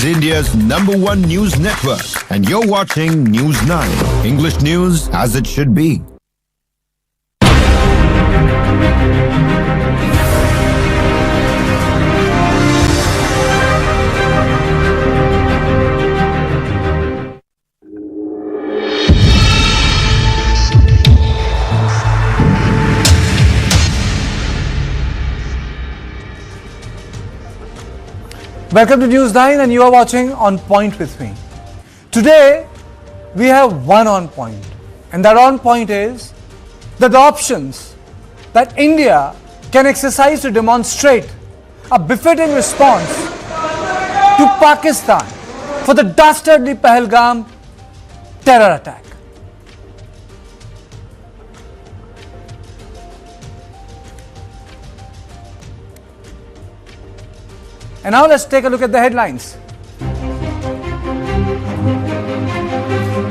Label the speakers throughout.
Speaker 1: India's #1 news network, and you're watching News 9. English news as it should be.
Speaker 2: Welcome to News 9 and you are watching On Point with me. Today we have one on point, and that on point is that the options that India can exercise to demonstrate a befitting response to Pakistan for the dastardly Pahalgam terror attack. And now let's take a look at the headlines.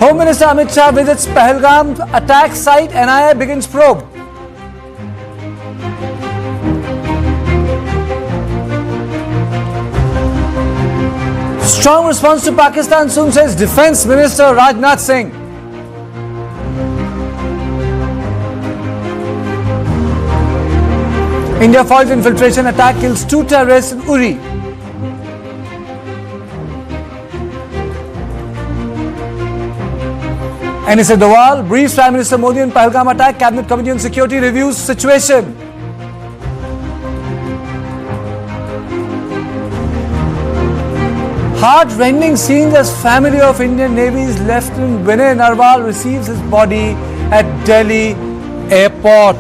Speaker 2: Home Minister Amit Shah visits Pahalgam attack site, NIA begins probe. Strong response to Pakistan soon, says Defence Minister Rajnath Singh. India foils infiltration attack, kills 2 terrorists in Uri. NSA Dawal briefs Prime Minister Modi on Pahalgam attack. Cabinet Committee on Security reviews situation. Heart-rending scenes as family of Indian Navy's Lieutenant Vinay Narwal receives his body at Delhi airport.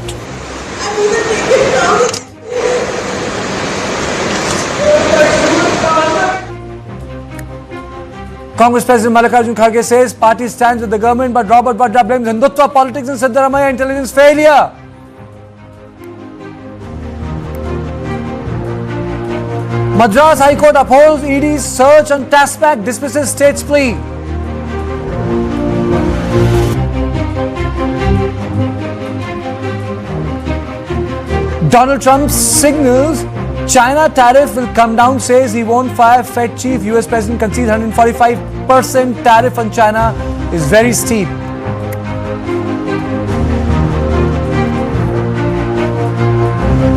Speaker 2: Congress President Mallikarjun Kharge says party stands with the government, but Robert Vadra blames Hindutva politics and Siddaramaiah intelligence failure. Madras High Court upholds ED's search on TASPAC, dismisses state's plea. Donald Trump signals China tariff will come down, says he won't fire Fed chief. US President concedes 145% tariff on China is very steep.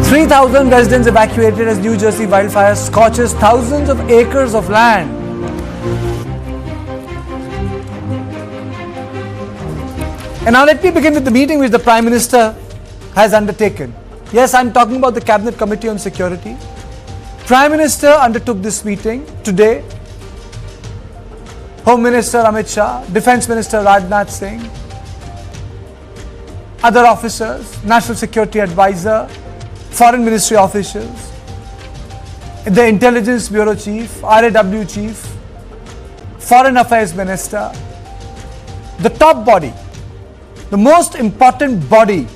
Speaker 2: "3,000 residents evacuated as New Jersey wildfire scorches thousands of acres of land." And now let me begin with the meeting which the Prime Minister has undertaken. Yes, I'm talking about the Cabinet Committee on Security. Prime Minister undertook this meeting today. Home Minister Amit Shah, Defence Minister Rajnath Singh, other officers, National Security Advisor, Foreign Ministry officials, the Intelligence Bureau Chief, RAW Chief, Foreign Affairs Minister, the top body, the most important body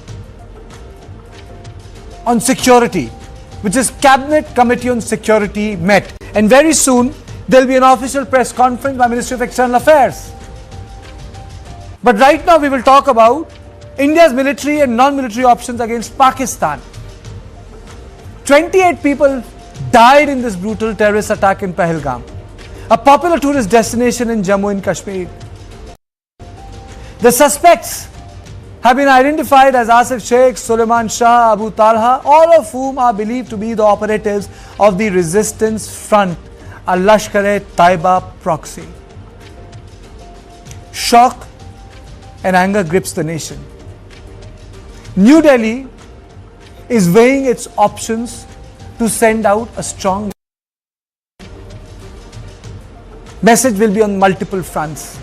Speaker 2: on security, which is Cabinet Committee on Security, met. And very soon, there will be an official press conference by Ministry of External Affairs. But right now, we will talk about India's military and non-military options against Pakistan. 28 people died in this brutal terrorist attack in Pahalgam, a popular tourist destination in Jammu and Kashmir. The suspects have been identified as Asif Sheikh, Suleiman Shah, Abu Talha, all of whom are believed to be the operatives of the Resistance Front, a Lashkar-e-Taiba proxy. Shock and anger grips the nation. New Delhi is weighing its options to send out a strong message. Will be on multiple fronts: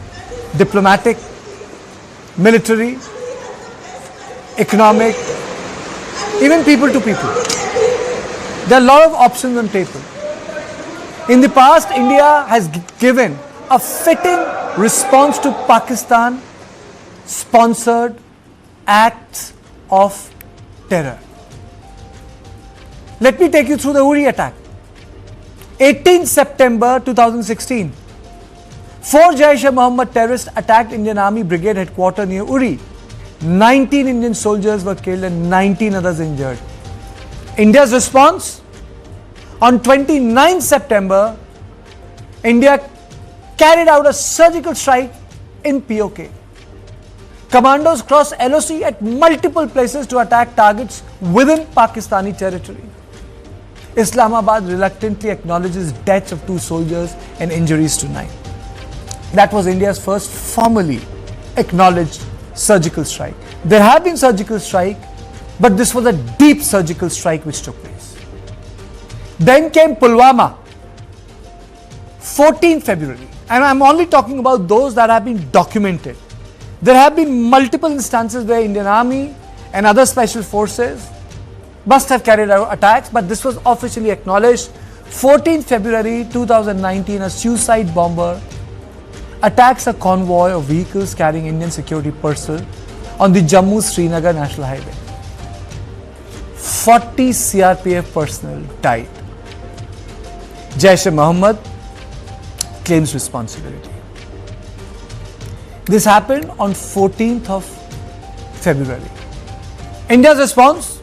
Speaker 2: diplomatic, military, economic, even people to people. There are a lot of options on table. In the past, India has given a fitting response to Pakistan sponsored acts of terror. Let me take you through the Uri attack. 18 September 2016, 4 Jaish-e-Mohammed terrorists attacked Indian Army Brigade headquarters near Uri. 19 Indian soldiers were killed and 19 others injured. India's response? On 29 September, India carried out a surgical strike in POK. Commandos crossed LOC at multiple places to attack targets within Pakistani territory. Islamabad reluctantly acknowledges deaths of 2 soldiers and injuries to 9. That was India's first formally acknowledged surgical strike. There have been surgical strikes, but this was a deep surgical strike which took place. Then came Pulwama, 14 February. And I'm only talking about those that have been documented. There have been multiple instances where Indian Army and other special forces must have carried out attacks, but this was officially acknowledged. 14 February 2019, a suicide bomber attacks a convoy of vehicles carrying Indian security personnel on the Jammu-Srinagar National Highway. 40 CRPF personnel died. Jaish-e-Mohammed claims responsibility. This happened on 14th of February. India's response?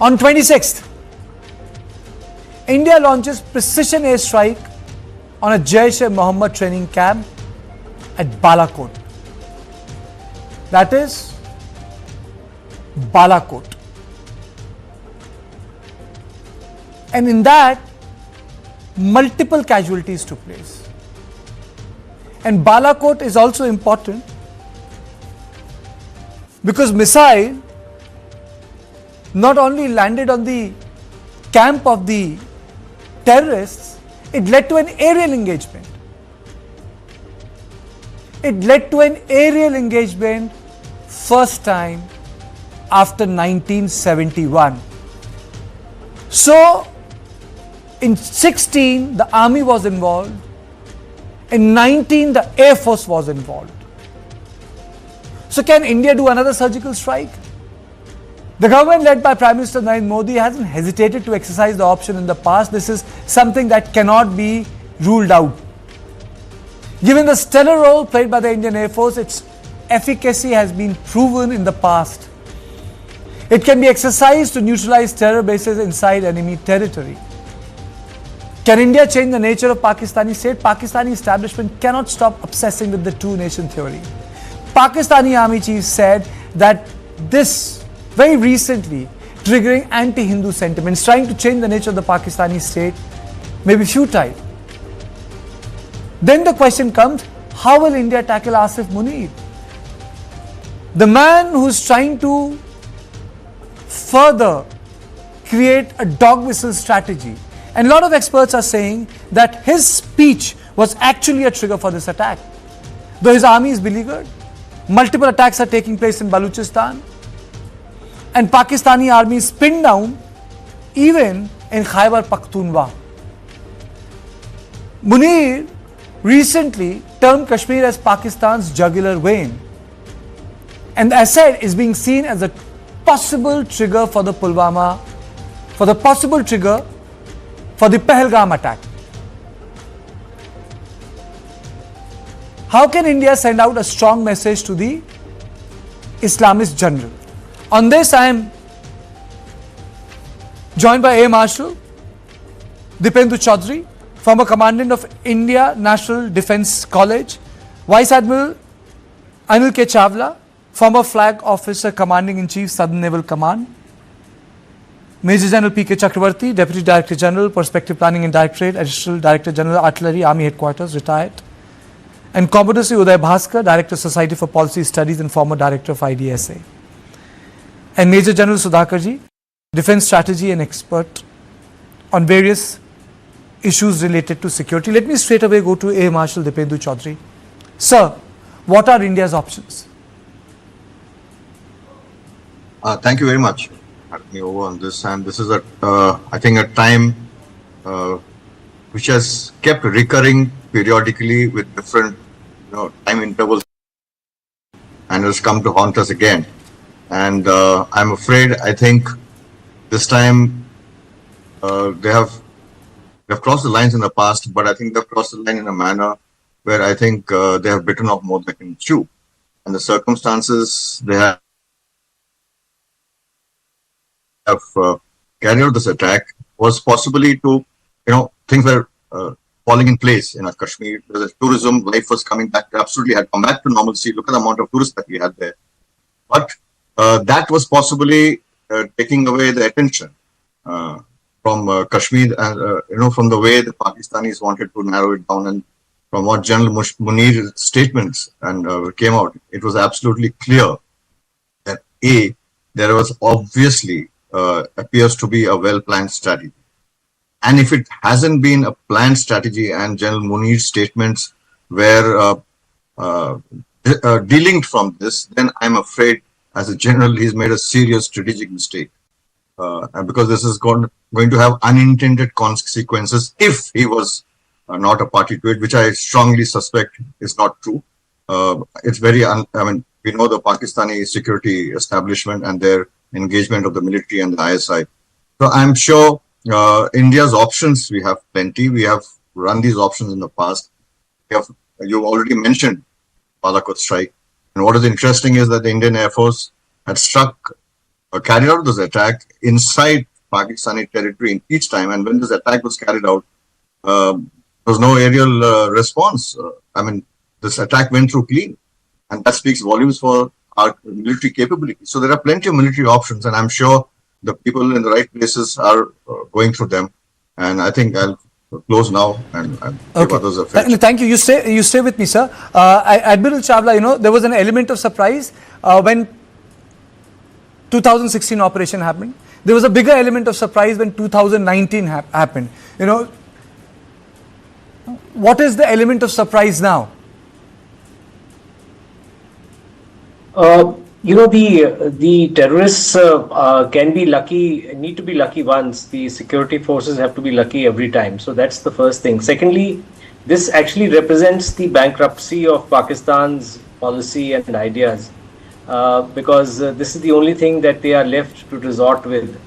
Speaker 2: On 26th, India launches precision airstrike on a Jaish-e-Mohammed training camp at Balakot. That is Balakot. And in that, multiple casualties took place. And Balakot is also important because missile not only landed on the camp of the terrorists, it led to an aerial engagement. It led to an aerial engagement first time after 1971. So, in 16, the army was involved. In 19, the Air Force was involved. So can India do another surgical strike? The government led by Prime Minister Narendra Modi hasn't hesitated to exercise the option in the past. This is something that cannot be ruled out. Given the stellar role played by the Indian Air Force, its efficacy has been proven in the past. It can be exercised to neutralize terror bases inside enemy territory. Can India change the nature of Pakistani state? Pakistani establishment cannot stop obsessing with the two-nation theory. Pakistani army chief said that this very recently triggering anti-Hindu sentiments, trying to change the nature of the Pakistani state may be futile. Then the question comes, how will India tackle Asif Munir? The man who's trying to further create a dog whistle strategy. And a lot of experts are saying that his speech was actually a trigger for this attack. Though his army is beleaguered, multiple attacks are taking place in Balochistan, and Pakistani army is pinned down even in Khyber Pakhtunkhwa. Munir recently termed Kashmir as Pakistan's jugular vein, and the asset is being seen as a possible trigger for the Pulwama, for the Pahalgam attack. How can India send out a strong message to the Islamist general? On this, I am joined by Air Marshal Dipendu Chaudhary, former Commandant of India National Defence College, Vice Admiral Anil K. Chawla, former Flag Officer Commanding-in-Chief, Southern Naval Command, Major General P.K. Chakravarti, Deputy Director General, Perspective Planning and Directorate, Additional Director General, Artillery, Army Headquarters, retired, and Commodore Sri Uday Bhaskar, Director Society for Policy Studies and former Director of IDSA, and Major General Sudhakarji, Defence Strategy and expert on various issues related to security. Let me straight away go to Air Marshal Dipendu Chaudhary. Sir, what are India's options?
Speaker 3: Thank you very much for having me over on this. And this is I think a time which has kept recurring periodically with different time intervals, and has come to haunt us again. And I'm afraid, I think this time they have crossed the lines in the past, but I think they've crossed the line in a manner where I think they have bitten off more than they can chew. And the circumstances they have carried out this attack was possibly to, things were falling in place in Kashmir. The tourism life was coming back, absolutely had come back to normalcy. Look at the amount of tourists that we had there. But that was possibly taking away the attention from Kashmir, and from the way the Pakistanis wanted to narrow it down, and from what General Munir's statements and came out, it was absolutely clear that there was obviously appears to be a well-planned strategy. And if it hasn't been a planned strategy and General Munir's statements were delinked from this, then I'm afraid as a general, he's made a serious strategic mistake. And because this is going to have unintended consequences if he was not a party to it, which I strongly suspect is not true. It's very, we know the Pakistani security establishment and their engagement of the military and the ISI. So I'm sure India's options, we have plenty. We have run these options in the past. You've already mentioned Balakot strike. And what is interesting is that the Indian Air Force had carried out this attack inside Pakistani territory each time. And when this attack was carried out, there was no aerial response. This attack went through clean. And that speaks volumes for our military capability. So there are plenty of military options, and I'm sure the people in the right places are going through them. And I think I'll close now and give others a fair.
Speaker 2: Thank you. You stay with me, sir. Admiral Chawla, there was an element of surprise when 2016 operation happened. There was a bigger element of surprise when 2019 happened. What is the element of surprise now?
Speaker 4: The terrorists can be lucky, need to be lucky once. The security forces have to be lucky every time. So that's the first thing. Secondly, this actually represents the bankruptcy of Pakistan's policy and ideas, because this is the only thing that they are left to resort with,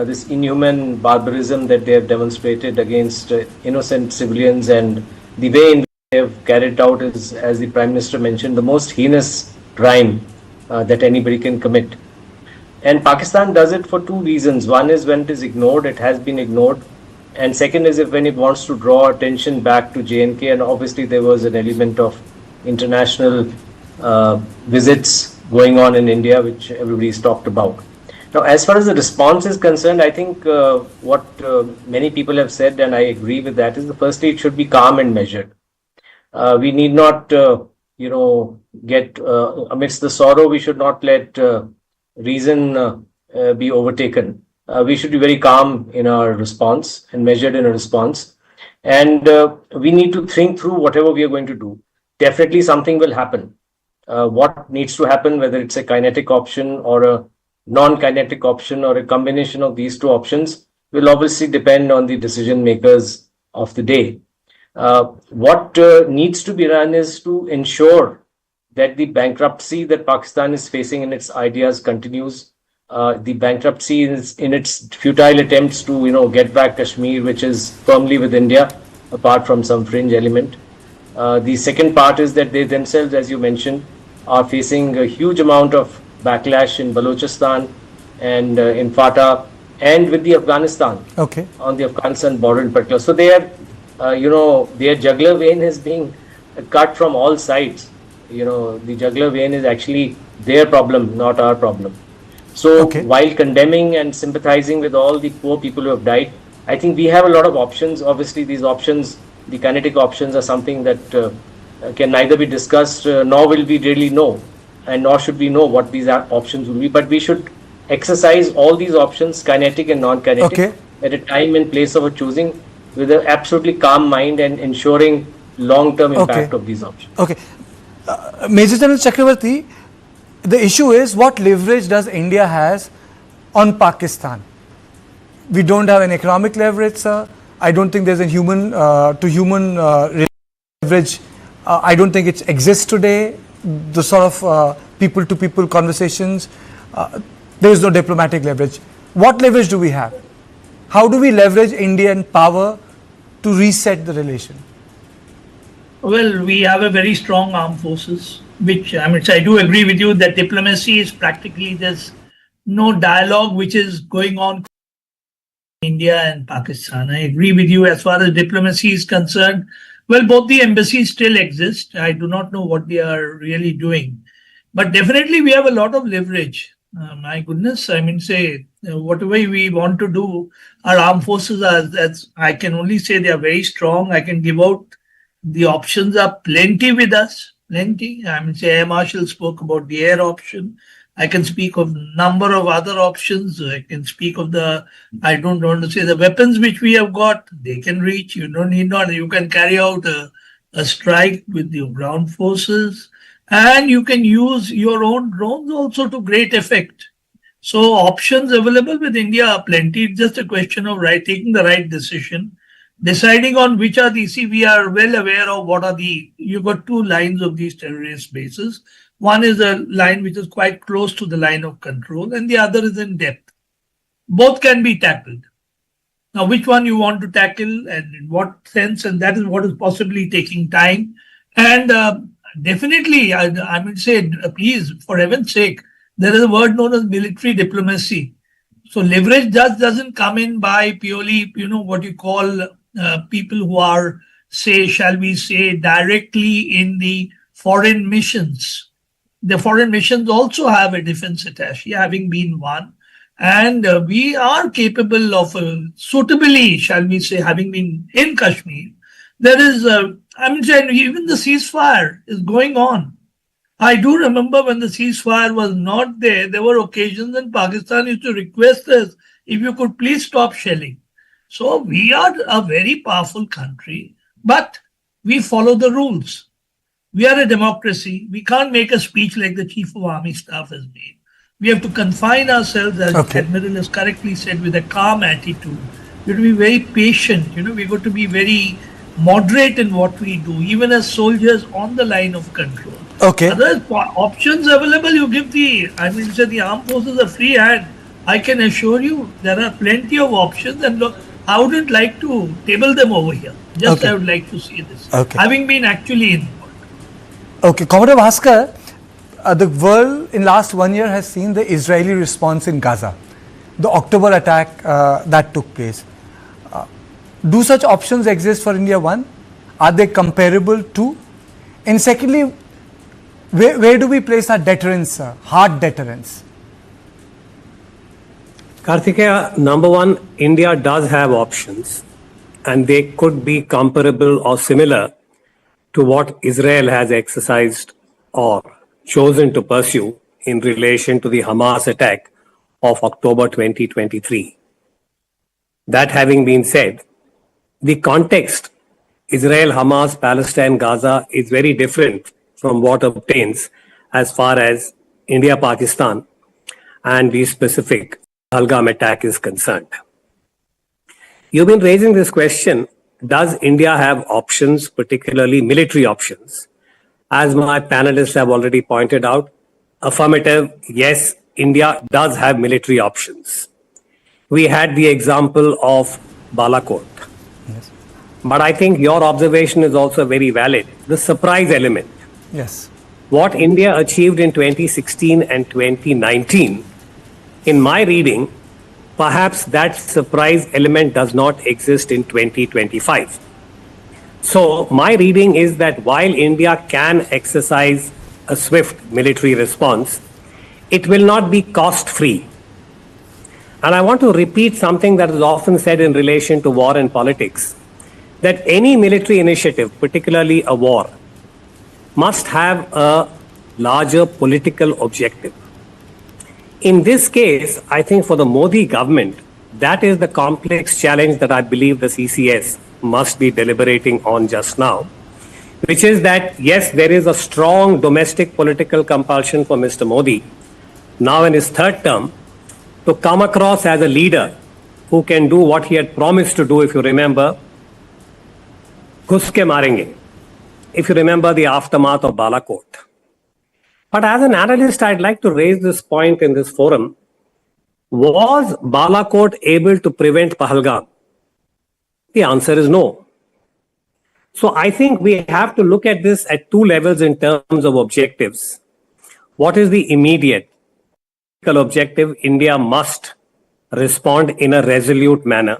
Speaker 4: this inhuman barbarism that they have demonstrated against innocent civilians, and the way in which they have carried out is, as the Prime Minister mentioned, the most heinous crime that anybody can commit. And Pakistan does it for two reasons. One is when it is ignored, it has been ignored. And second is when it wants to draw attention back to J&K. And obviously there was an element of international visits going on in India, which everybody's talked about. Now, as far as the response is concerned, I think what many people have said, and I agree with that, is firstly, it should be calm and measured. We need not get amidst the sorrow. We should not let reason be overtaken. We should be very calm in our response and measured in our response. And we need to think through whatever we are going to do. Definitely something will happen. What needs to happen, whether it's a kinetic option or a non-kinetic option or a combination of these two options, will obviously depend on the decision makers of the day. What needs to be done is to ensure that the bankruptcy that Pakistan is facing in its ideas continues. The bankruptcy is in its futile attempts to, get back Kashmir, which is firmly with India, apart from some fringe element. The second part is that they themselves, as you mentioned, are facing a huge amount of backlash in Balochistan and in FATA and with the Afghanistan, on the Afghanistan border in particular. So they are, their jugular vein is being cut from all sides. The jugular vein is actually their problem, not our problem. So while condemning and sympathizing with all the poor people who have died, I think we have a lot of options. Obviously, these options, the kinetic options, are something that can neither be discussed nor will we really know, and nor should we know what these options will be. But we should exercise all these options, kinetic and non-kinetic, at a time and place of a choosing, with an absolutely calm mind and ensuring long-term impact of these options.
Speaker 2: Major General Chakravarti, the issue is what leverage does India has on Pakistan? We don't have an economic leverage, sir. I don't think there's a human to human leverage. I don't think it exists today. The sort of people to people conversations. There is no diplomatic leverage. What leverage do we have? How do we leverage Indian power to reset the relation?
Speaker 5: Well, we have a very strong armed forces, which, I do agree with you that diplomacy is practically, there's no dialogue which is going on India and Pakistan. I agree with you as far as diplomacy is concerned. Well, both the embassies still exist. I do not know what they are really doing. But definitely we have a lot of leverage. My goodness, I mean, say, whatever we want to do, our armed forces are, as I can only say, they are very strong. I can give out the options are plenty with us, plenty. I mean, say, Air Marshal spoke about the air option. I can speak of number of other options. I can speak of I don't want to say the weapons which we have got, they can reach. You don't need not, you can carry out a strike with your ground forces, and you can use your own drones also to great effect. So options available with India are plenty. It's just a question of taking the right decision, deciding on which are the, see, we are well aware of what are you've got two lines of these terrorist bases. One is a line which is quite close to the line of control, and the other is in depth. Both can be tackled. Now, which one you want to tackle and in what sense, and that is what is possibly taking time. And definitely, I would say, please, for heaven's sake, there is a word known as military diplomacy. So leverage just doesn't come in by purely, what you call people who are, shall we say, directly in the foreign missions. The foreign missions also have a defense attaché, having been one. And we are capable of suitably, shall we say, having been in Kashmir. There is, even the ceasefire is going on. I do remember when the ceasefire was not there, there were occasions when Pakistan used to request us, if you could please stop shelling. So we are a very powerful country, but we follow the rules. We are a democracy. We can't make a speech like the Chief of Army Staff has made. We have to confine ourselves, as Admiral has correctly said, with a calm attitude. We have to be very patient. We've got to be very moderate in what we do, even as soldiers on the line of control.
Speaker 2: Okay.
Speaker 5: Otherwise, options available, you give the armed forces a free hand. I can assure you there are plenty of options, and look, I wouldn't like to table them over here. Just I would like to see this. Having been actually involved.
Speaker 2: Okay, Commodore Bhaskar, the world in last 1 year has seen the Israeli response in Gaza, the October attack that took place. Do such options exist for India? One, are they comparable to? And secondly, where do we place our deterrence, hard deterrence?
Speaker 6: Kartikeya, number one, India does have options, and they could be comparable or similar to what Israel has exercised or chosen to pursue in relation to the Hamas attack of October 2023. That having been said, the context, Israel, Hamas, Palestine, Gaza, is very different from what obtains as far as India, Pakistan, and the specific Pahalgam attack is concerned. You've been raising this question, does India have options, particularly military options? As my panelists have already pointed out, affirmative, yes, India does have military options. We had the example of Balakot. Yes. But I think your observation is also very valid. The surprise element.
Speaker 2: Yes.
Speaker 6: What India achieved in 2016 and 2019, in my reading, perhaps that surprise element does not exist in 2025. So my reading is that while India can exercise a swift military response, it will not be cost-free. And I want to repeat something that is often said in relation to war and politics, that any military initiative, particularly a war, must have a larger political objective. In this case, I think for the Modi government, that is the complex challenge that I believe the CCS must be deliberating on just now, which is that, yes, there is a strong domestic political compulsion for Mr. Modi, now in his third term, to come across as a leader who can do what he had promised to do, if you remember, Ghus ke marenge, if you remember the aftermath of Balakot. But as an analyst, I'd like to raise this point in this forum. Was Balakot able to prevent Pahalgam? The answer is no. So I think we have to look at this at two levels in terms of objectives. What is the immediate objective? India must respond in a resolute manner.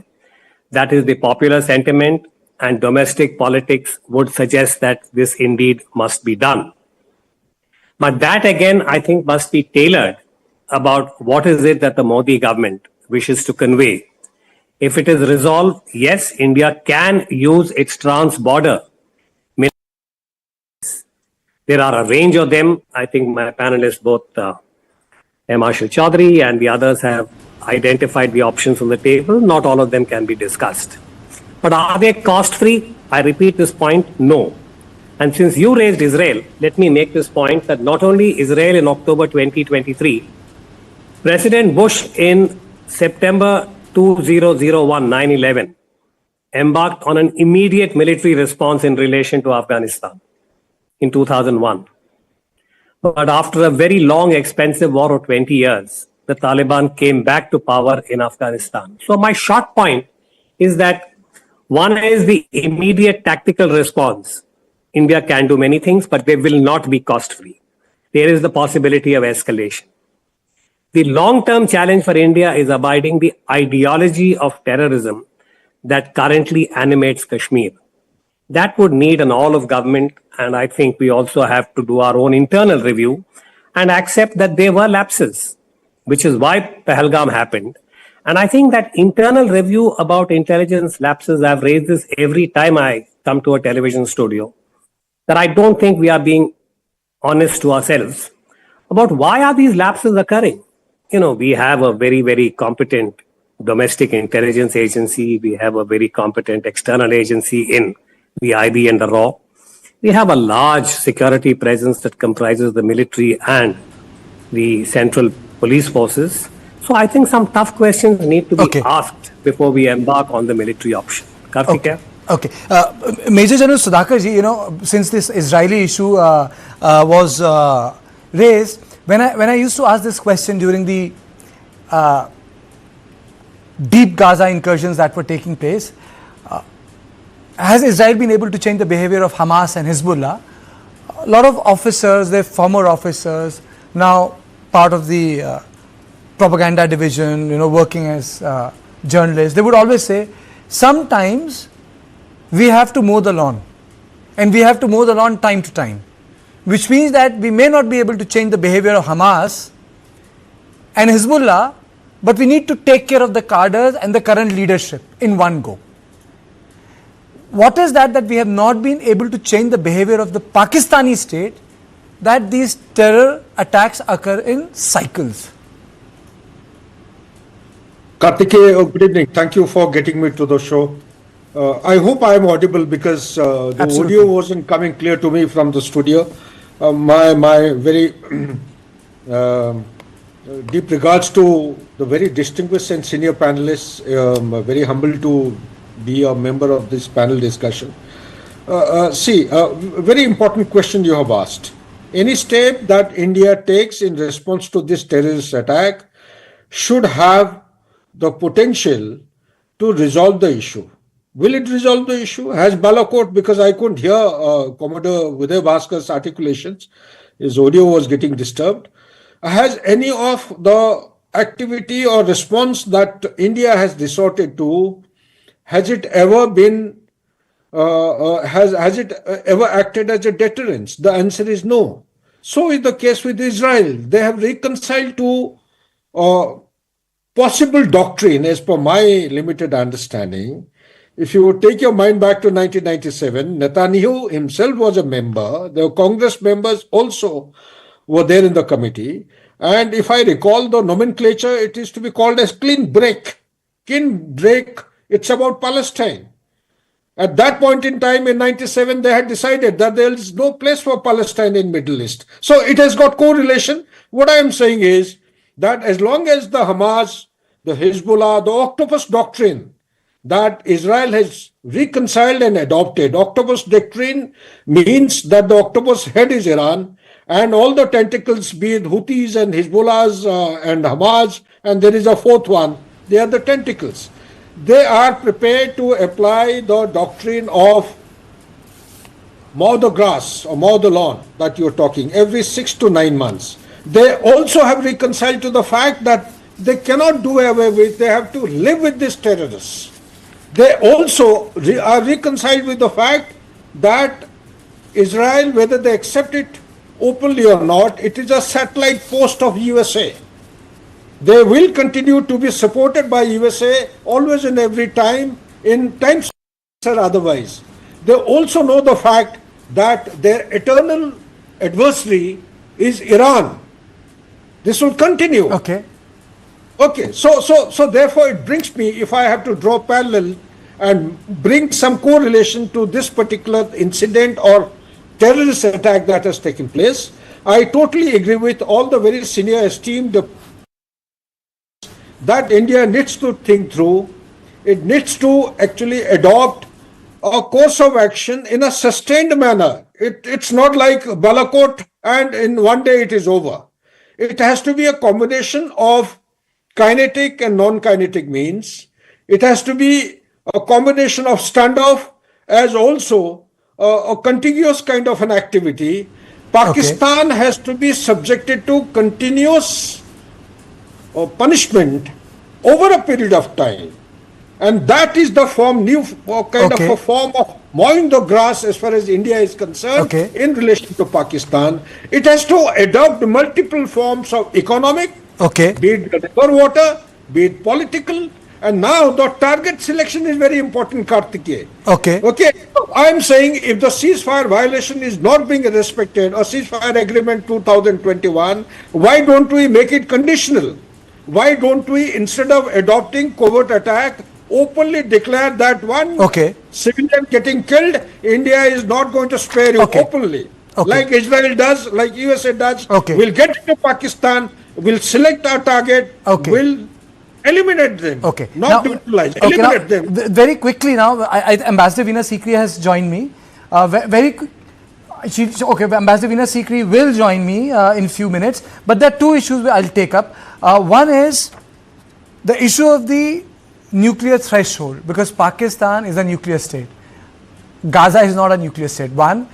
Speaker 6: That is the popular sentiment, and domestic politics would suggest that this indeed must be done. But that again, I think, must be tailored about what is it that the Modi government wishes to convey. If it is resolved, yes, India can use its trans-border. There are a range of them. I think my panelists, both M. Ashil Chaudhary and the others, have identified the options on the table. Not all of them can be discussed. But are they cost-free? I repeat this point, no. And since you raised Israel, let me make this point that not only Israel in October 2023, President Bush in September 2001, 9/11, embarked on an immediate military response in relation to Afghanistan in 2001. But after a very long, expensive war of 20 years, the Taliban came back to power in Afghanistan. So my short point is that one is the immediate tactical response. India can do many things, but they will not be cost-free. There is the possibility of escalation. The long-term challenge for India is abiding the ideology of terrorism that currently animates Kashmir. That would need an all-of-government, and I think we also have to do our own internal review and accept that there were lapses, which is why Pahalgam happened. And I think that internal review about intelligence lapses, I've raised this every time I come to a television studio, that I don't think we are being honest to ourselves about why are these lapses occurring. You know, we have a very, very competent domestic intelligence agency. We have a very competent external agency in the IB and the RAW. We have a large security presence that comprises the military and the central police forces. So I think some tough questions need to be asked before we embark on the military option. Kartikeya?
Speaker 2: Okay. Major General Sudhakar ji, you know, since this Israeli issue was raised, when I used to ask this question during the deep Gaza incursions that were taking place, has Israel been able to change the behavior of Hamas and Hezbollah? A lot of officers, their former officers, now part of the propaganda division, you know, working as journalists, they would always say, sometimes we have to mow the lawn, and we have to mow the lawn time to time, which means that we may not be able to change the behavior of Hamas and Hezbollah, but we need to take care of the cadres and the current leadership in one go. What is that we have not been able to change the behavior of the Pakistani state, that these terror attacks occur in cycles?
Speaker 7: Kartikeya, good evening. Thank you for getting me to the show. I hope I am audible because the audio wasn't coming clear to me from the studio. My very deep regards to the very distinguished and senior panelists. Very humbled to be a member of this panel discussion. Very important question you have asked. Any step that India takes in response to this terrorist attack should have the potential to resolve the issue. Will it resolve the issue? Has Balakot, because I couldn't hear Commodore Uday Bhaskar's articulations, his audio was getting disturbed. Has any of the activity or response that India has resorted to, has it ever been, has it ever acted as a deterrent? The answer is no. So is the case with Israel. They have reconciled to possible doctrine, as per my limited understanding. If you would take your mind back to 1997, Netanyahu himself was a member. The Congress members also were there in the committee. And if I recall the nomenclature, it is to be called as clean break. Clean break, it's about Palestine. At that point in time in 97, they had decided that there is no place for Palestine in Middle East. So it has got correlation. What I am saying is that as long as the Hamas, the Hezbollah, the octopus doctrine that Israel has reconciled and adopted. Octopus doctrine means that the octopus head is Iran and all the tentacles, be it Houthis and Hezbollahs and Hamas, and there is a fourth one, they are the tentacles. They are prepared to apply the doctrine of mow the grass or mow the lawn that you're talking every 6 to 9 months. They also have reconciled to the fact that they cannot do away with. They have to live with these terrorists. They also are reconciled with the fact that Israel, whether they accept it openly or not, it is a satellite post of USA. They will continue to be supported by USA always and every time, in times or otherwise. They also know the fact that their eternal adversary is Iran. This will continue.
Speaker 2: Okay.
Speaker 7: Okay, so therefore it brings me, if I have to draw parallel and bring some correlation to this particular incident or terrorist attack that has taken place, I totally agree with all the very senior esteemed that India needs to think through. It needs to actually adopt a course of action in a sustained manner. It's not like Balakot and in one day it is over. It has to be a combination of kinetic and non-kinetic means. It has to be a combination of standoff as also a contiguous kind of an activity. Pakistan has to be subjected to continuous punishment over a period of time. And that is the form, new kind of a form of mowing the grass as far as India is concerned in relation to Pakistan. It has to adopt multiple forms of economic, be it river water, be it political, and now the target selection is very important, Kartikeya. Okay. So I am saying if the ceasefire violation is not being respected, or ceasefire agreement 2021, why don't we make it conditional? Why don't we, instead of adopting covert attack, openly declare that one civilian getting killed, India is not going to spare you openly. Like Israel does, like USA does. We'll get into Pakistan, we'll select our target, we'll eliminate them, not neutralize, eliminate them.
Speaker 2: Very quickly now, Ambassador Veena Sikri has joined me. Ambassador Veena Sikri will join me in a few minutes, but there are two issues I'll take up. One is the issue of the nuclear threshold, because Pakistan is a nuclear state. Gaza is not a nuclear state, one.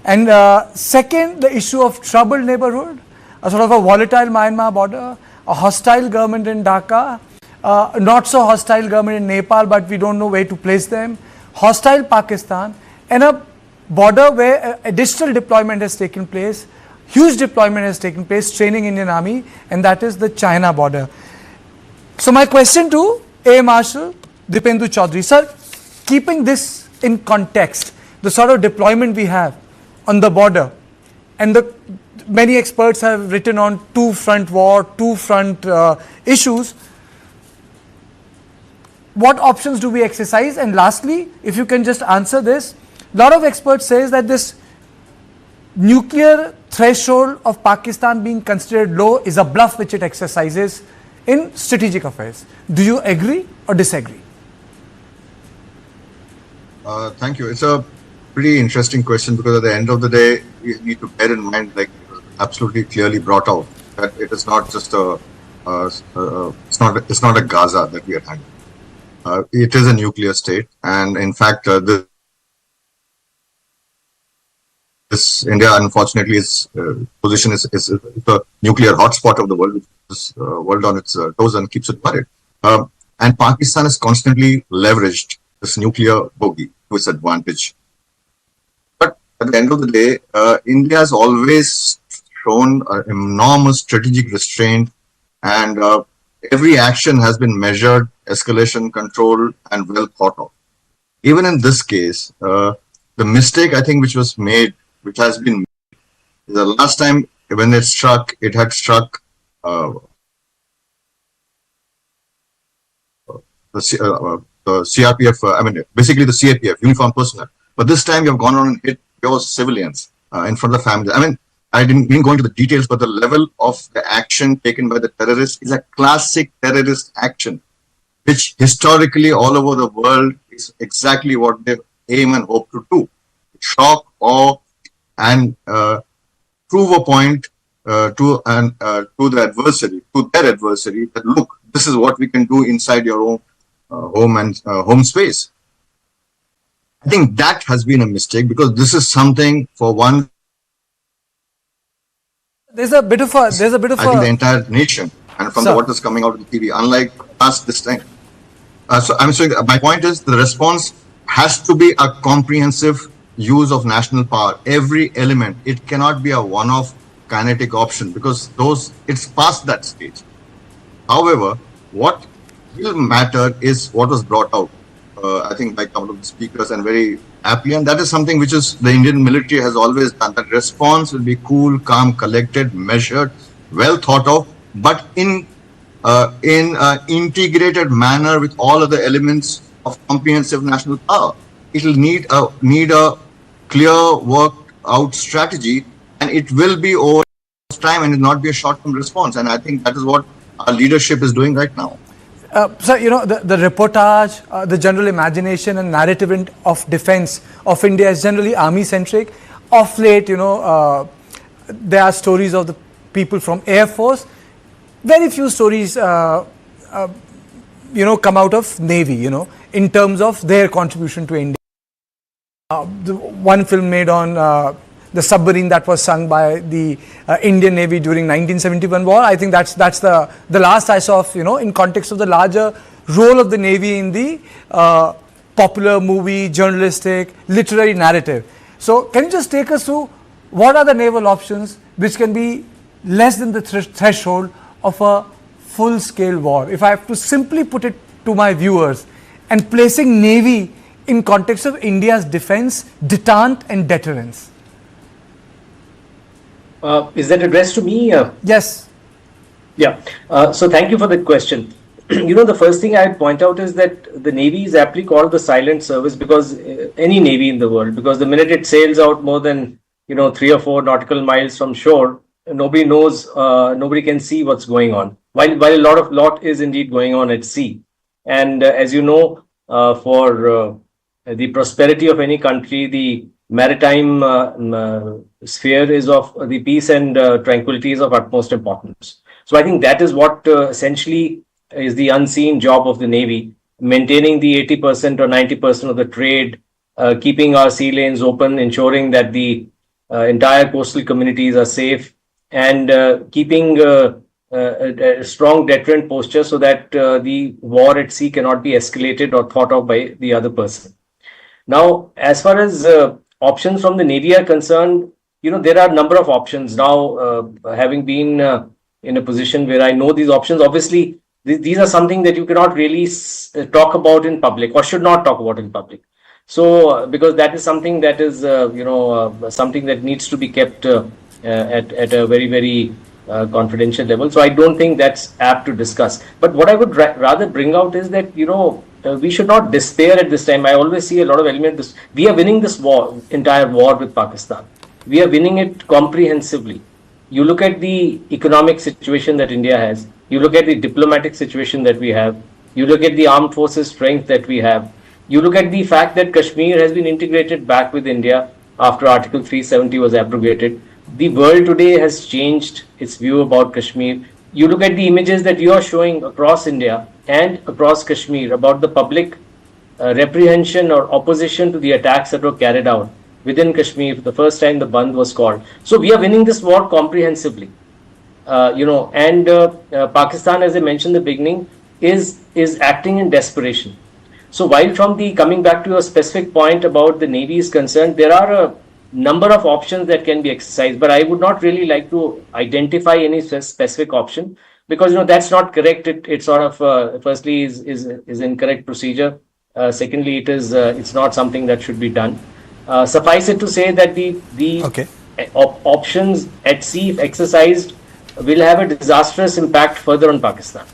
Speaker 2: And second, the issue of troubled neighborhood, a sort of a volatile Myanmar border, a hostile government in Dhaka, not so hostile government in Nepal, but we don't know where to place them, hostile Pakistan, and a border where additional deployment has taken place, huge deployment has taken place, training Indian Army, and that is the China border. So my question to Air Marshal Dipendu Chaudhary, sir, keeping this in context, the sort of deployment we have on the border, and the many experts have written on two-front war, two-front issues, what options do we exercise? And lastly, if you can just answer this, a lot of experts say that this nuclear threshold of Pakistan being considered low is a bluff which it exercises in strategic affairs. Do you agree or disagree?
Speaker 3: Thank you. It's a pretty interesting question, because at the end of the day, we need to bear in mind, like it was absolutely clearly brought out, that it is not just it's not a Gaza that we are handling. It is a nuclear state, and in fact, this India, unfortunately, its position is the nuclear hotspot of the world, which is world on its toes and keeps it worried. And Pakistan has constantly leveraged this nuclear bogey to its advantage. But at the end of the day, India has always shown enormous strategic restraint, and every action has been measured, escalation controlled, and well thought of. Even in this case, the mistake I think which has been made, the last time when it had struck the CRPF, basically the CAPF, uniformed personnel. But this time you have gone on and hit pure civilians in front of the families. I didn't go into the details, but the level of the action taken by the terrorists is a classic terrorist action, which historically all over the world is exactly what they aim and hope to do. Shock, awe, and prove a point to their adversary, that look, this is what we can do inside your own home space. I think that has been a mistake, because this is something for one.
Speaker 2: There's a bit of
Speaker 3: I think the entire nation. and from
Speaker 2: Sir.
Speaker 3: what is coming out of the TV, unlike us this time. So I'm saying my point is the response has to be a comprehensive use of national power. Every element, it cannot be a one-off kinetic option because it's past that stage. However, what will matter is what was brought out, I think, by a couple of the speakers and very aptly, and that is something which is the Indian military has always done. That response will be cool, calm, collected, measured, well thought of, but in an integrated manner with all other elements of comprehensive national power. It will need a clear, worked out strategy, and it will be over time and it will not be a short-term response. And I think that is what our leadership is doing right now.
Speaker 2: So, the reportage, the general imagination and narrative of defense of India is generally army-centric. Of late, there are stories of the people from Air Force. Very few stories, come out of Navy, in terms of their contribution to India. The one film made on the submarine that was sunk by the Indian Navy during 1971 war. I think that's the last I saw of, in context of the larger role of the Navy in the popular movie, journalistic, literary narrative. So can you just take us through what are the naval options which can be less than the threshold of a full-scale war? If I have to simply put it to my viewers, and placing Navy in context of India's defense, deterrent and deterrence.
Speaker 4: Is that addressed to me?
Speaker 2: Yes.
Speaker 4: Yeah. So thank you for that question. The first thing I'd point out is that the Navy is aptly called the silent service because any Navy in the world, because the minute it sails out more than 3 or 4 nautical miles from shore, nobody knows, nobody can see what's going on. While a lot is indeed going on at sea. And as you know, for the prosperity of any country, the maritime sphere is of the peace and tranquility is of utmost importance. So I think that is what essentially is the unseen job of the Navy, maintaining the 80% or 90% of the trade, keeping our sea lanes open, ensuring that the entire coastal communities are safe, and keeping a strong deterrent posture so that the war at sea cannot be escalated or thought of by the other person. Now, as far as options from the Navy are concerned, there are a number of options. Now, having been in a position where I know these options, obviously, these are something that you cannot really talk about in public or should not talk about in public. So, because that is something that is, something that needs to be kept at a very, very confidential level. So I don't think that's apt to discuss. But what I would rather bring out is that, we should not despair at this time. I always see a lot of elements. We are winning this entire war with Pakistan. We are winning it comprehensively. You look at the economic situation that India has. You look at the diplomatic situation that we have. You look at the armed forces strength that we have. You look at the fact that Kashmir has been integrated back with India after Article 370 was abrogated. The world today has changed its view about Kashmir. You look at the images that you are showing across India and across Kashmir about the public reprehension or opposition to the attacks that were carried out within Kashmir the first time the Bandh was called. So we are winning this war comprehensively. And Pakistan, as I mentioned in the beginning, is acting in desperation. So while coming back to your specific point about the Navy is concerned, there are a number of options that can be exercised, but I would not really like to identify any specific option because that's not correct. It sort of firstly is incorrect procedure. Secondly, it's not something that should be done. Suffice it to say that the options at sea, if exercised, will have a disastrous impact further on Pakistan.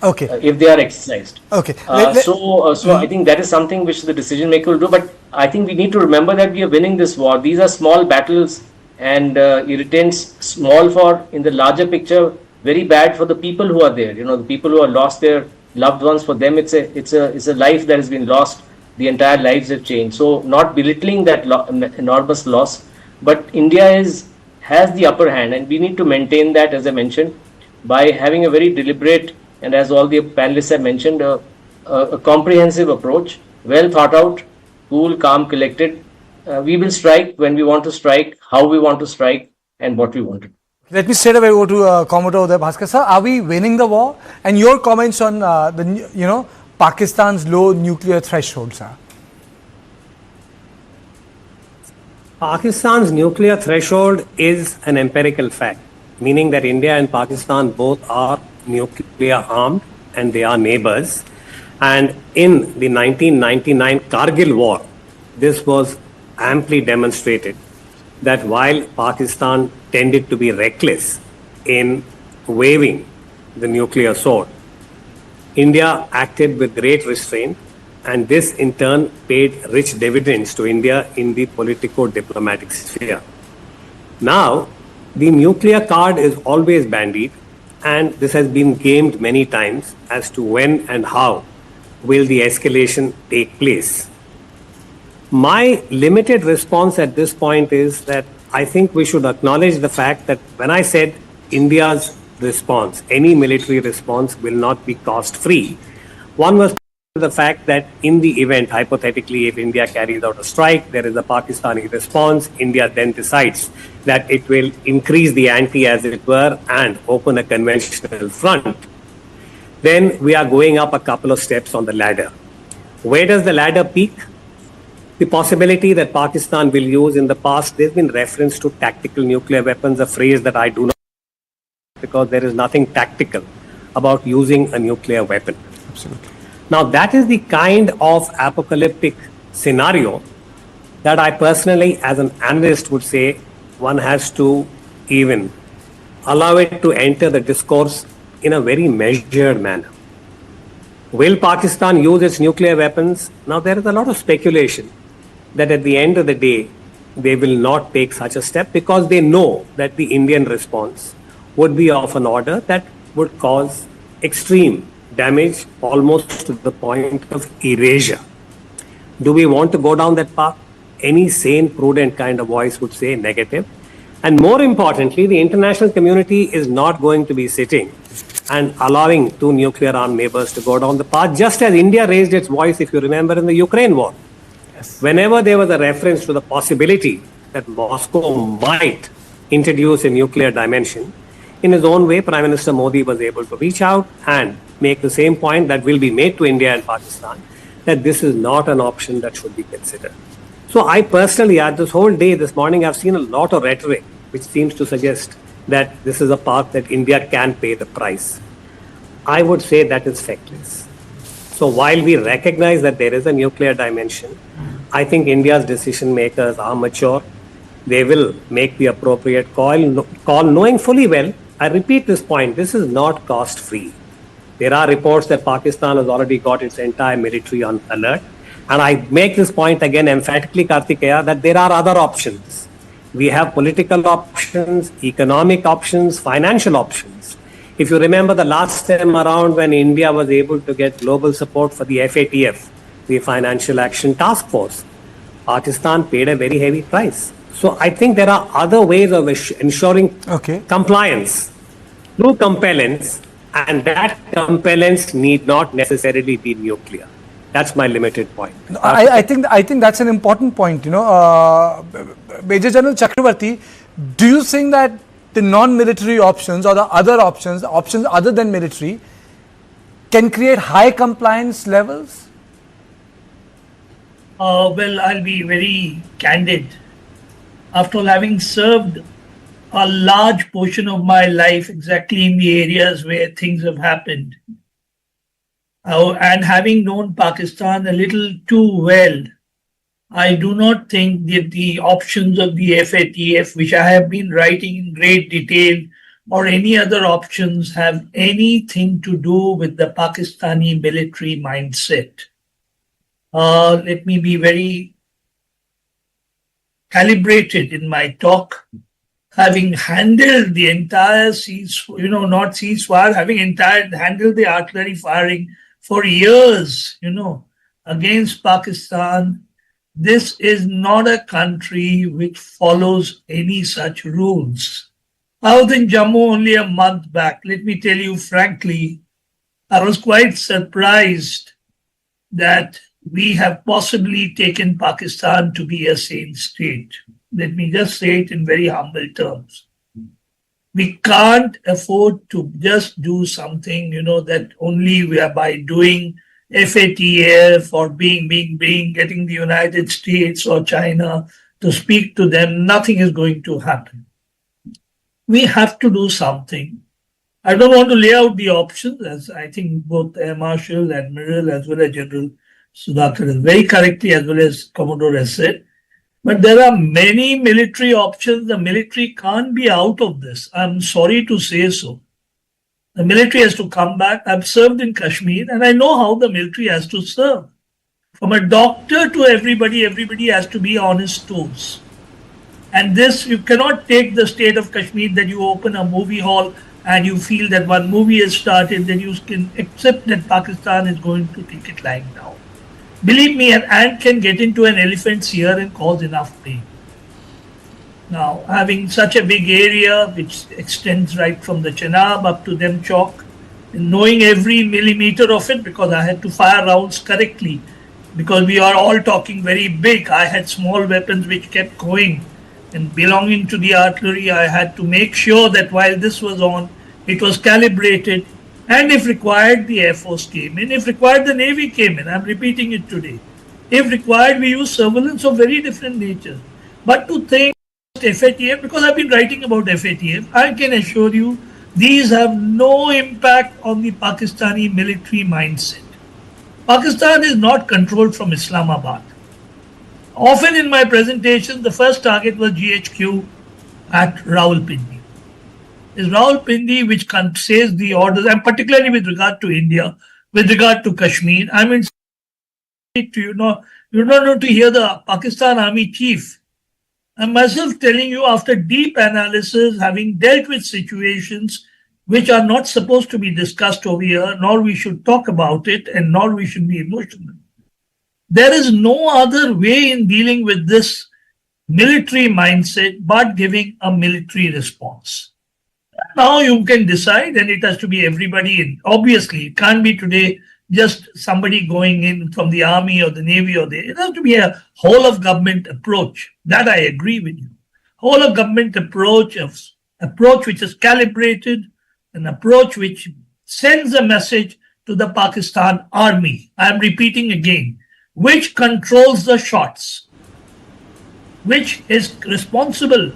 Speaker 2: Okay.
Speaker 4: If they are exercised.
Speaker 2: Okay.
Speaker 4: So I think that is something which the decision maker will do. But I think we need to remember that we are winning this war. These are small battles and irritants, small for in the larger picture, very bad for the people who are there. The people who have lost their loved ones. For them, it's a life that has been lost. The entire lives have changed. So not belittling that enormous loss, but India has the upper hand, and we need to maintain that, as I mentioned, by having a very deliberate and, as all the panelists have mentioned, a comprehensive approach, well thought out, cool, calm, collected. We will strike when we want to strike, how we want to strike, and what we want to do.
Speaker 2: Let me straight away go to Commodore Uday Bhaskar sir. Are we winning the war? And your comments on Pakistan's low nuclear threshold, sir.
Speaker 6: Pakistan's nuclear threshold is an empirical fact, meaning that India and Pakistan both are nuclear armed and they are neighbors. And in the 1999 Kargil war, this was amply demonstrated that while Pakistan tended to be reckless in waving the nuclear sword, India acted with great restraint, and this in turn paid rich dividends to India in the politico-diplomatic sphere. Now, the nuclear card is always bandied, and this has been gamed many times as to when and how will the escalation take place. My limited response at this point is that I think we should acknowledge the fact that when I said India's response, any military response will not be cost-free, one was the fact that in the event, hypothetically, if India carries out a strike, there is a Pakistani response, India then decides that it will increase the ante, as it were, and open a conventional front, then we are going up a couple of steps on the ladder. Where does the ladder peak? The possibility that Pakistan will use in the past, there's been reference to tactical nuclear weapons, a phrase that I do not, because there is nothing tactical about using a nuclear weapon.
Speaker 2: Absolutely.
Speaker 6: Now, that is the kind of apocalyptic scenario that I personally, as an analyst, would say one has to even allow it to enter the discourse in a very measured manner. Will Pakistan use its nuclear weapons? Now, there is a lot of speculation that at the end of the day, they will not take such a step because they know that the Indian response would be of an order that would cause extreme damage, almost to the point of erasure. Do we want to go down that path? Any sane, prudent kind of voice would say negative. And more importantly, the international community is not going to be sitting and allowing two nuclear armed neighbors to go down the path, just as India raised its voice, if you remember, in the Ukraine war. Yes. Whenever there was a reference to the possibility that Moscow might introduce a nuclear dimension, in his own way, Prime Minister Modi was able to reach out and make the same point that will be made to India and Pakistan, that this is not an option that should be considered. So I personally, at this whole day, this morning, I've seen a lot of rhetoric which seems to suggest that this is a path that India can pay the price. I would say that is feckless. So while we recognize that there is a nuclear dimension, I think India's decision makers are mature. They will make the appropriate call knowing fully well, I repeat this point, this is not cost-free. There are reports that Pakistan has already got its entire military on alert. And I make this point again emphatically, Kartikeya, that there are other options. We have political options, economic options, financial options. If you remember the last time around when India was able to get global support for the FATF, the Financial Action Task Force, Pakistan paid a very heavy price. So I think there are other ways of ensuring compliance through compellence, and that compellence need not necessarily be nuclear. That's my limited point.
Speaker 2: I think that's an important point. Major General Chakravarti, do you think that the non-military options or the other options other than military, can create high compliance levels?
Speaker 5: Well, I'll be very candid. After having served a large portion of my life exactly in the areas where things have happened, and having known Pakistan a little too well, I do not think that the options of the FATF, which I have been writing in great detail, or any other options have anything to do with the Pakistani military mindset. Let me be very calibrated in my talk. Having handled the entire not ceasefire, having handled the artillery firing for years, against Pakistan, this is not a country which follows any such rules. I was in Jammu only a month back. Let me tell you frankly, I was quite surprised that we have possibly taken Pakistan to be a sane state. Let me just say it in very humble terms. We can't afford to just do something, that only we are by doing FATF or getting the United States or China to speak to them. Nothing is going to happen. We have to do something. I don't want to lay out the options, as I think both Air Marshal, Admiral, as well as General Sudhakar has very correctly, as well as Commodore has said. But there are many military options. The military can't be out of this. I'm sorry to say so. The military has to come back. I've served in Kashmir and I know how the military has to serve. From a doctor to everybody has to be on his toes. And this, you cannot take the state of Kashmir that you open a movie hall and you feel that one movie has started, then you can accept that Pakistan is going to take it lying down. Believe me, an ant can get into an elephant's ear and cause enough pain. Now, having such a big area which extends right from the Chenab up to Dem Chowk, and knowing every millimeter of it, because I had to fire rounds correctly, because we are all talking very big. I had small weapons which kept going, and belonging to the artillery, I had to make sure that while this was on, it was calibrated. And if required, the Air Force came in. If required, the Navy came in. I'm repeating it today. If required, we use surveillance of very different nature. But to think FATF, because I've been writing about FATF, I can assure you these have no impact on the Pakistani military mindset. Pakistan is not controlled from Islamabad. Often in my presentations, the first target was GHQ at Rawalpindi. Is Rawalpindi which says the orders, and particularly with regard to India, with regard to Kashmir. I mean, you don't know to hear the Pakistan Army Chief. I'm myself telling you, after deep analysis, having dealt with situations which are not supposed to be discussed over here, nor we should talk about it, and nor we should be emotional. There is no other way in dealing with this military mindset but giving a military response. Now you can decide, and it has to be everybody in. Obviously, it can't be today just somebody going in from the army or the navy it has to be a whole of government approach. That I agree with you. Whole of government approach which is calibrated, an approach which sends a message to the Pakistan army. I am repeating again, which controls the shots, which is responsible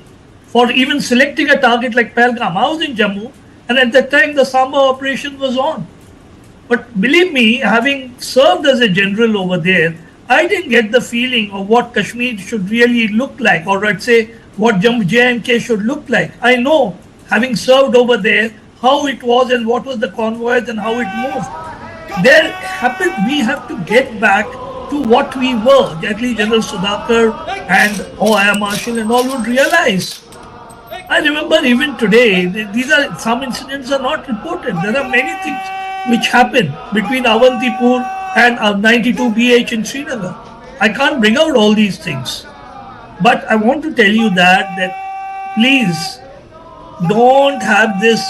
Speaker 5: for even selecting a target like Pahalgam. I was in Jammu, and at that time the Samba operation was on. But believe me, having served as a general over there, I didn't get the feeling of what Kashmir should really look like, or I'd say what Jammu J&K should look like. I know, having served over there, how it was and what was the convoys and how it moved. We have to get back to what we were. At least General Sudhakar and Air Marshal and all would realize. I remember even today, some incidents are not reported. There are many things which happened between Avantipur and 92 BH in Srinagar. I can't bring out all these things. But I want to tell you that please don't have this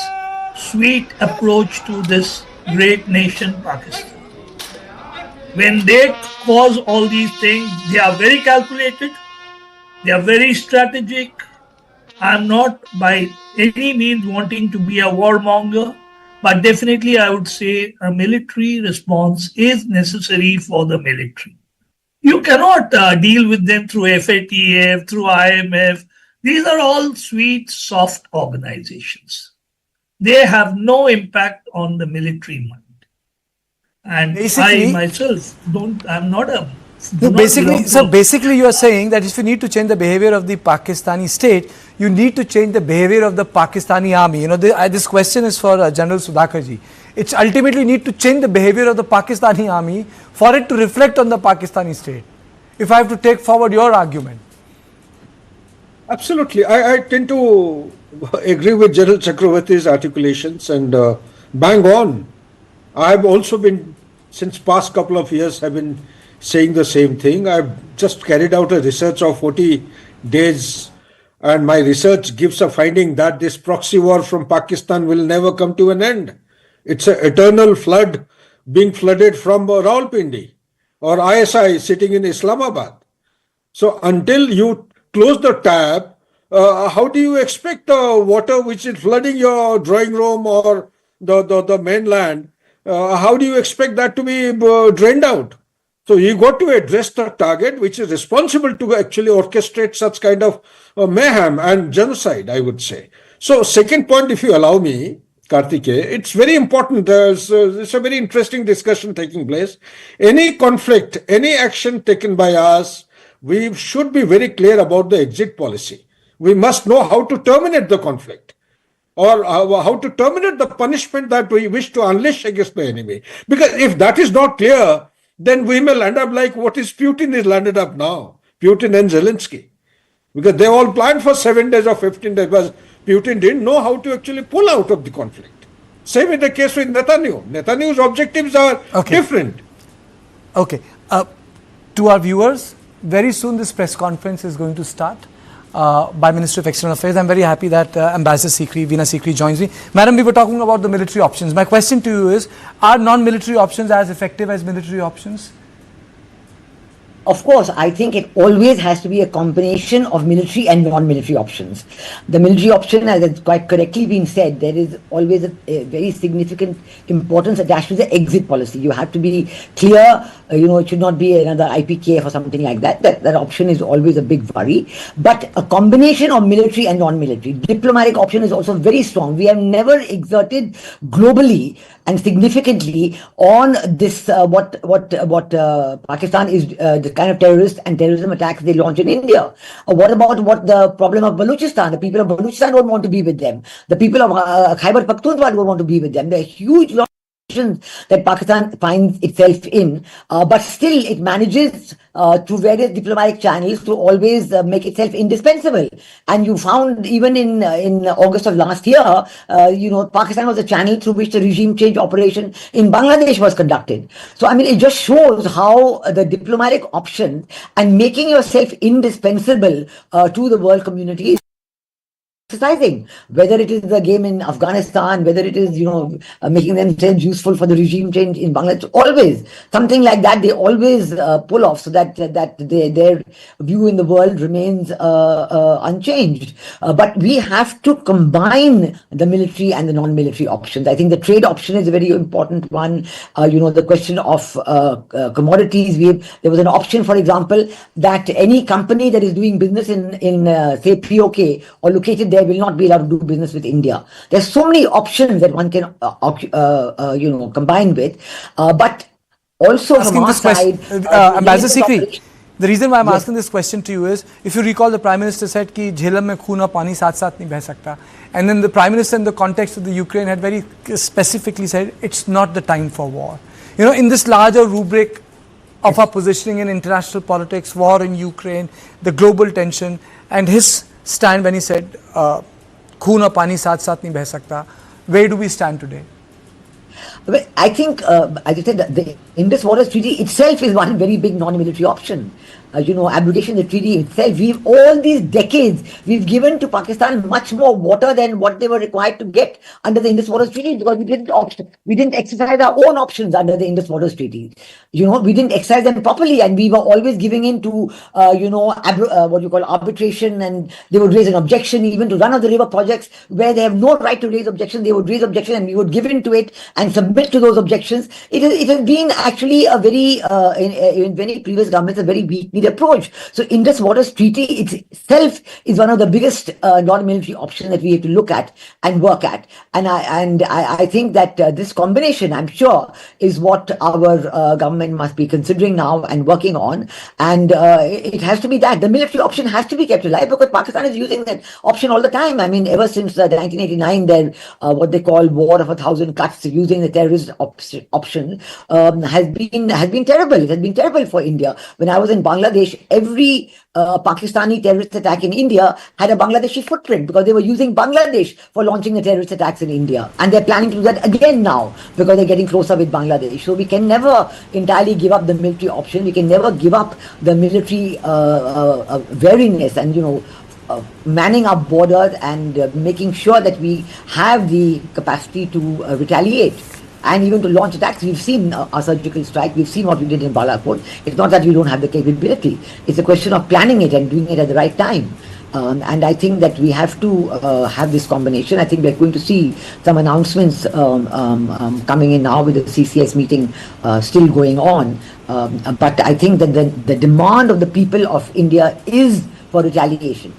Speaker 5: sweet approach to this great nation, Pakistan. When they cause all these things, they are very calculated, they are very strategic. I'm not by any means wanting to be a warmonger, but definitely I would say a military response is necessary for the military. You cannot deal with them through FATF, through IMF. These are all sweet, soft organizations. They have no impact on the military mind. And I myself I'm not a...
Speaker 2: Basically you are saying that if you need to change the behavior of the Pakistani state, you need to change the behavior of the Pakistani army. This question is for General Sudhakarji. It's ultimately need to change the behavior of the Pakistani army for it to reflect on the Pakistani state. If I have to take forward your argument.
Speaker 7: Absolutely. I tend to agree with General Chakravarti's articulations and bang on. I have also been, since past couple of years, have been saying the same thing. I've just carried out a research of 40 days, and my research gives a finding that this proxy war from Pakistan will never come to an end. It's an eternal flood being flooded from Rawalpindi or ISI sitting in Islamabad. So until you close the tap, how do you expect water which is flooding your drawing room or the mainland? How do you expect that to be drained out? So you got to address the target which is responsible to actually orchestrate such kind of mayhem and genocide, I would say. So second point, if you allow me, Kartikeya, it's very important. It's a very interesting discussion taking place. Any conflict, any action taken by us, we should be very clear about the exit policy. We must know how to terminate the conflict or how to terminate the punishment that we wish to unleash against the enemy. Because if that is not clear, then we may land up like what is Putin is landed up now, Putin and Zelensky. Because they all planned for 7 days or 15 days, but Putin didn't know how to actually pull out of the conflict. Same in the case with Netanyahu. Netanyahu's objectives are different.
Speaker 2: Okay. To our viewers, very soon this press conference is going to start by Ministry of External Affairs. I'm very happy that Ambassador Sikri, Veena Sikri joins me. Madam, we were talking about the military options. My question to you is, are non-military options as effective as military options?
Speaker 8: Of course, I think it always has to be a combination of military and non-military options. The military option, as it's quite correctly been said, there is always a very significant importance attached to the exit policy. You have to be clear, it should not be another IPKF or something like that. That option is always a big worry. But a combination of military and non-military. Diplomatic option is also very strong. We have never exerted globally and significantly on this, what Pakistan is, the kind of terrorist and terrorism attacks they launch in India. What about what the problem of Balochistan? The people of Balochistan don't want to be with them. The people of Khyber Pakhtunkhwa don't want to be with them. There are huge that Pakistan finds itself in, but still it manages through various diplomatic channels to always make itself indispensable. And you found even in August of last year, Pakistan was a channel through which the regime change operation in Bangladesh was conducted. So I mean, it just shows how the diplomatic option and making yourself indispensable to the world community, exercising, whether it is the game in Afghanistan, whether it is, making themselves useful for the regime change in Bangladesh, always something like that, they always pull off so that their view in the world remains unchanged. But we have to combine the military and the non-military options. I think the trade option is a very important one. The question of commodities. There was an option, for example, that any company that is doing business in say POK or located there will not be allowed to do business with India. There's so many options that one can combine with, but also
Speaker 2: asking
Speaker 8: from our
Speaker 2: this
Speaker 8: side,
Speaker 2: Ambassador Sikri, the reason why I'm asking this question to you is, if you recall, the Prime Minister said कि झेलम में खून और पानी साथ साथ नहीं बह सकता, and then the Prime Minister in the context of the Ukraine had very specifically said it's not the time for war. In this larger rubric of our positioning in international politics, war in Ukraine, the global tension, and his stand when he said खून और पानी साथ साथ नहीं बह सकता, where do we stand today?
Speaker 8: Well, I think, as I said, the Indus Waters Treaty itself is one very big non-military option. Abrogation of the treaty itself, all these decades, we've given to Pakistan much more water than what they were required to get under the Indus Waters Treaty, because we didn't exercise our own options under the Indus Waters Treaty. We didn't exercise them properly, and we were always giving in to, arbitration, and they would raise an objection even to run-of-the-river projects where they have no right to raise objection. They would raise objection, and we would give in to it and submit to those objections. It has been actually a very, in many previous governments, a very weak approach. So Indus Waters Treaty itself is one of the biggest non-military options that we have to look at and work at. And I think that this combination, I'm sure, is what our government must be considering now and working on. And it has to be that. The military option has to be kept alive, because Pakistan is using that option all the time. I mean, ever since 1989, their what they call War of 1,000 Cuts, using the terrorist option has been terrible. It has been terrible for India. When I was in Bangladesh, every Pakistani terrorist attack in India had a Bangladeshi footprint, because they were using Bangladesh for launching the terrorist attacks in India. And they're planning to do that again now, because they're getting closer with Bangladesh. So we can never entirely give up the military option. We can never give up the military wariness and, manning our borders and making sure that we have the capacity to retaliate. And even to launch attacks. We've seen our surgical strike. We've seen what we did in Balakot. It's not that we don't have the capability. It's a question of planning it and doing it at the right time. And I think that we have to have this combination. I think we're going to see some announcements coming in now with the CCS meeting still going on. But I think that the demand of the people of India is for retaliation,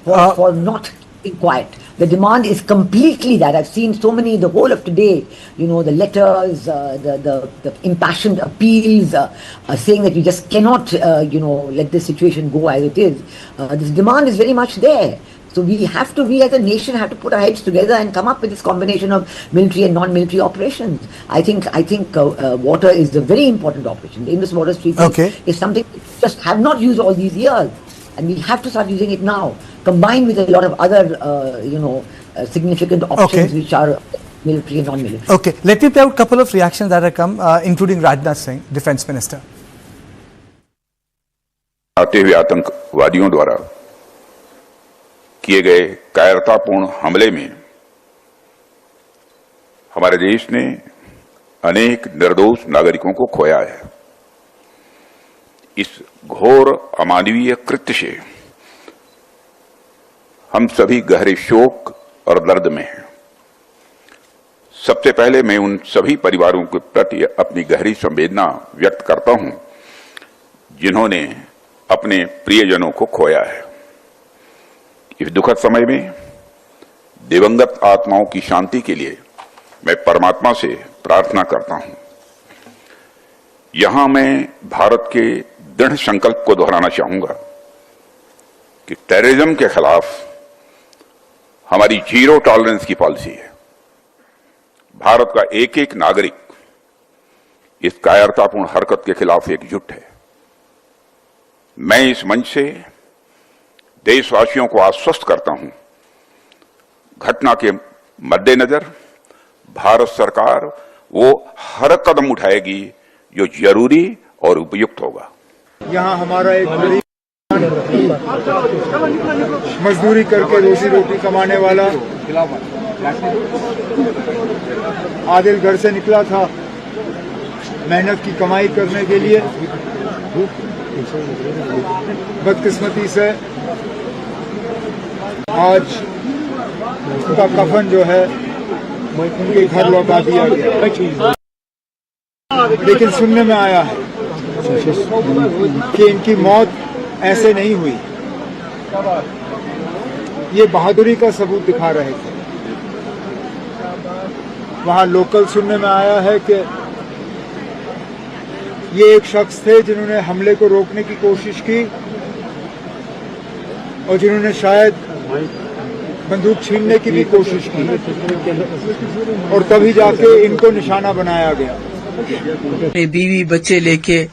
Speaker 8: for not being quiet. The demand is completely that. I've seen so many, the whole of today, the letters, the impassioned appeals, saying that you just cannot, let this situation go as it is. This demand is very much there. So we as a nation have to put our heads together and come up with this combination of military and non-military operations. I think water is a very important operation. The Indus Water Treaty is something we just have not used all these years. And we have to start using it now, combined with a lot of other, significant options which are military and non-military.
Speaker 2: Okay, let me play out a couple of reactions that have come, including Rajnath Singh, Defence Minister.
Speaker 9: आते हुए आतंकवादियों द्वारा किए गए कायरतापूर्ण हमले में हमारे देश ने अनेक निर्दोष नागरिकों को खोया है। इस घोर अमानवीय कृत्य से हम सभी गहरे शोक और दर्द में हैं। सबसे पहले मैं उन सभी परिवारों के प्रति अपनी गहरी संवेदना व्यक्त करता हूं जिन्होंने अपने प्रियजनों को खोया है। इस दुखद समय में दिवंगत आत्माओं की शांति के लिए मैं परमात्मा से प्रार्थना करता हूं। यहां मैं भारत के दृढ़ संकल्प को दोहराना चाहूंगा कि टेररिज्म के खिलाफ हमारी जीरो टॉलरेंस की पॉलिसी है। भारत का एक एक नागरिक इस कायरतापूर्ण हरकत के खिलाफ एकजुट है। मैं इस मंच से देशवासियों को आश्वस्त करता हूं, घटना के मद्देनजर भारत सरकार वो हर कदम उठाएगी जो जरूरी और उपयुक्त होगा।
Speaker 10: यहाँ हमारा एक गरीब मजदूरी करके रोजी रोटी कमाने वाला आदिल घर से निकला था मेहनत की कमाई करने के लिए। बदकिस्मती से आज उनका कफन जो है उनके घर लौटा दिया गया। लेकिन सुनने में आया है कि इनकी मौत ऐसे नहीं हुई, ये बहादुरी का सबूत दिखा रहे थे। वहां लोकल सुनने में आया है कि ये एक शख्स थे जिन्होंने हमले को रोकने की कोशिश की और जिन्होंने शायद बंदूक छीनने की भी कोशिश की और तभी जाके इनको निशाना बनाया गया।
Speaker 11: बीवी बच्चे लेके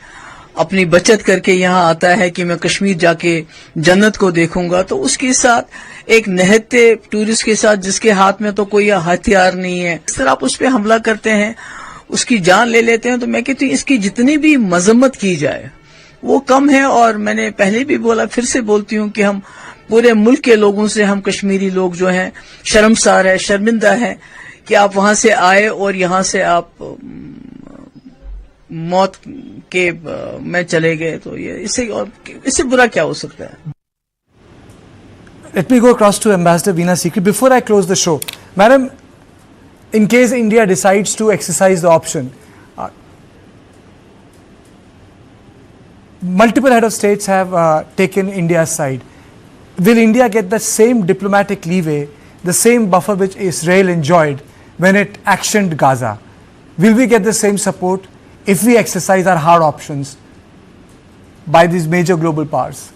Speaker 11: अपनी बचत करके यहाँ आता है कि मैं कश्मीर जाके जन्नत को देखूंगा, तो उसके साथ एक निहत्ते टूरिस्ट के साथ जिसके हाथ में तो कोई हथियार नहीं है, इस तरह आप उस पर हमला करते हैं, उसकी जान ले लेते हैं। तो मैं कहती हूँ इसकी जितनी भी मजम्मत की जाए वो कम है। और मैंने पहले भी बोला, फिर से बोलती हूँ कि हम पूरे मुल्क के लोगों से, हम कश्मीरी लोग जो हैं शर्मसार है, शर्मिंदा है कि आप वहां से आए और यहाँ से आप मौत के में चले गए। तो ये इससे बुरा क्या हो सकता है।
Speaker 2: Let me go across to Ambassador Veena Sikri. Before I close the show, Madam, in case India decides to exercise the option, multiple head of states have taken India's side. Will India get the same diplomatic leeway, the same buffer which Israel enjoyed when it actioned Gaza? Will we get the same support if we exercise our hard options by these major global powers?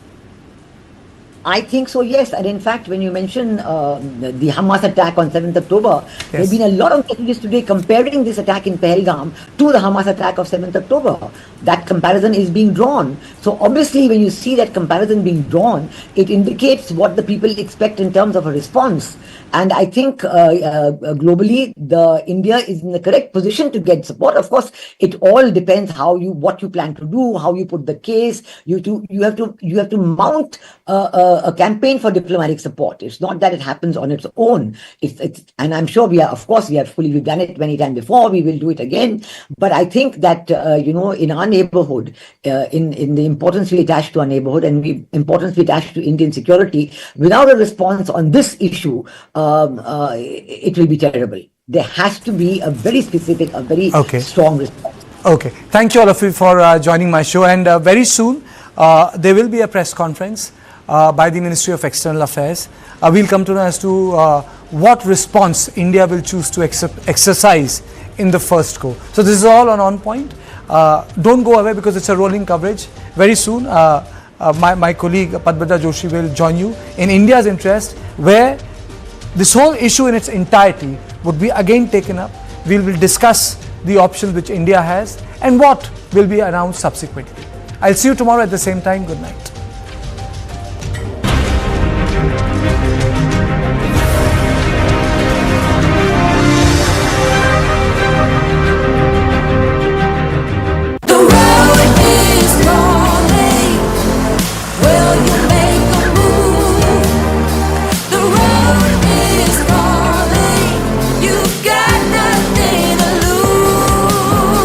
Speaker 8: I think so, yes. And in fact, when you mention the Hamas attack on 7th October, there have been a lot of messages today comparing this attack in Pahalgam to the Hamas attack of 7th October. That comparison is being drawn. So obviously, when you see that comparison being drawn, it indicates what the people expect in terms of a response. And I think globally, India is in the correct position to get support. Of course, it all depends what you plan to do, how you put the case. You have to mount a a campaign for diplomatic support. It's not that it happens on its own. And I'm sure we've done it many times before. We will do it again. But I think that, in our neighborhood, in the importance we attach to our neighborhood and the importance we attach to Indian security, without a response on this issue, it will be terrible. There has to be a very specific, a very strong response.
Speaker 2: Okay. Thank you all of you for joining my show. And very soon, there will be a press conference by the Ministry of External Affairs. We'll come to know as to what response India will choose to exercise in the first go. So this is all on point. Don't go away because it's a rolling coverage. Very soon, my colleague Padbada Joshi will join you in India's interest, where this whole issue in its entirety would be again taken up. We will discuss the options which India has and what will be announced subsequently. I'll see you tomorrow at the same time. Good night.